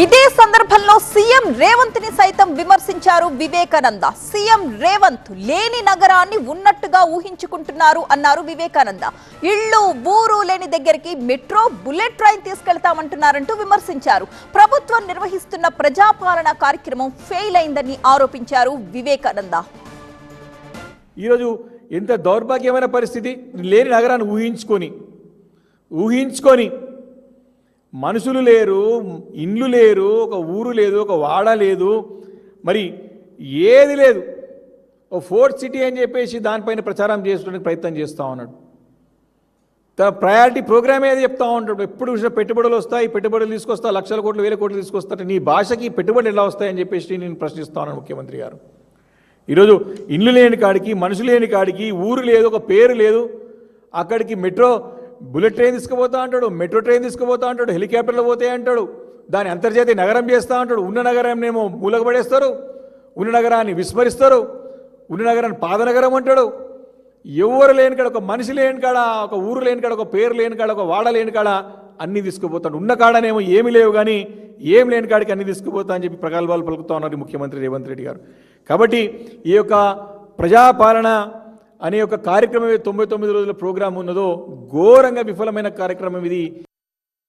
ఇదే సందర్భంలో సీఎం రేవంత్ ని సైతం విమర్శించారు వివేకానంద. సీఎం రేవంత్ లేని నగరాన్ని ఉన్నట్టుగా ఊహించుకుంటున్నారు అన్నారు వివేకానంద. ఇళ్ళు ఊరు లేని దగ్గరికి మెట్రో బుల్లెట్ ట్రైన్ తీసుకెళ్తామంటున్నారంటూ విమర్శించారు. ప్రభుత్వం నిర్వహిస్తున్న ప్రజాపాలన కార్యక్రమం ఫెయిల్ అయిందని ఆరోపించారు వివేకానంద. ఈరోజు ఎంత దౌర్భాగ్యమైన పరిస్థితి, లేని నగరాన్ని ఊహించుకొని మనుషులు లేరు, ఇండ్లు లేరు, ఒక ఊరు లేదు, ఒక వాడ లేదు, మరి ఏది లేదు. ఓ ఫోర్త్ సిటీ అని చెప్పేసి దానిపైన ప్రచారం చేసుకోవడానికి ప్రయత్నం చేస్తూ ఉన్నాడు. తన ప్రయారిటీ ప్రోగ్రామ్ ఏది చెప్తా ఉంటాడు. ఎప్పుడు చూసినా పెట్టుబడులు వస్తాయి, పెట్టుబడులు తీసుకొస్తా, లక్షల కోట్లు వేల కోట్లు తీసుకొస్తాడు. నీ భాషకి పెట్టుబడులు ఎలా వస్తాయని చెప్పేసి నేను ప్రశ్నిస్తా ఉన్నాను ముఖ్యమంత్రి గారు. ఈరోజు ఇండ్లు లేని కాడికి, మనుషులు లేని కాడికి, ఊరు లేదు, ఒక పేరు లేదు, అక్కడికి మెట్రో బుల్లెట్ ట్రైన్ తీసుకుపోతా అంటాడు, మెట్రో ట్రైన్ తీసుకుపోతా అంటాడు, హెలికాప్టర్లు పోతాయి అంటాడు, దాన్ని అంతర్జాతీయ నగరం చేస్తూ అంటాడు. ఉన్న నగరాన్నేమో మూలకపడేస్తారు, ఉన్న నగరాన్ని విస్మరిస్తారు, ఉన్న నగరాన్ని పాదనగరం అంటాడు. ఎవరు లేని కాడ, ఒక మనిషి లేని కాడ, ఒక ఊరు లేని కాడ, ఒక పేరు లేని కాడ, ఒక వాడ లేని కాడ అన్నీ తీసుకుపోతాడు. ఉన్న కాడనేమో ఏమి లేవు, కానీ ఏం లేని కాడికి అన్నీ తీసుకుపోతా అని చెప్పి ప్రగల్భాలు పలుకుతూ ఉన్నారు ముఖ్యమంత్రి రేవంత్ రెడ్డి గారు. కాబట్టి ఈ యొక్క ప్రజాపాలన అనే ఒక కార్యక్రమం 99 రోజుల ప్రోగ్రాం ఉన్నదో ఘోరంగా విఫలమైన కార్యక్రమం ఇది.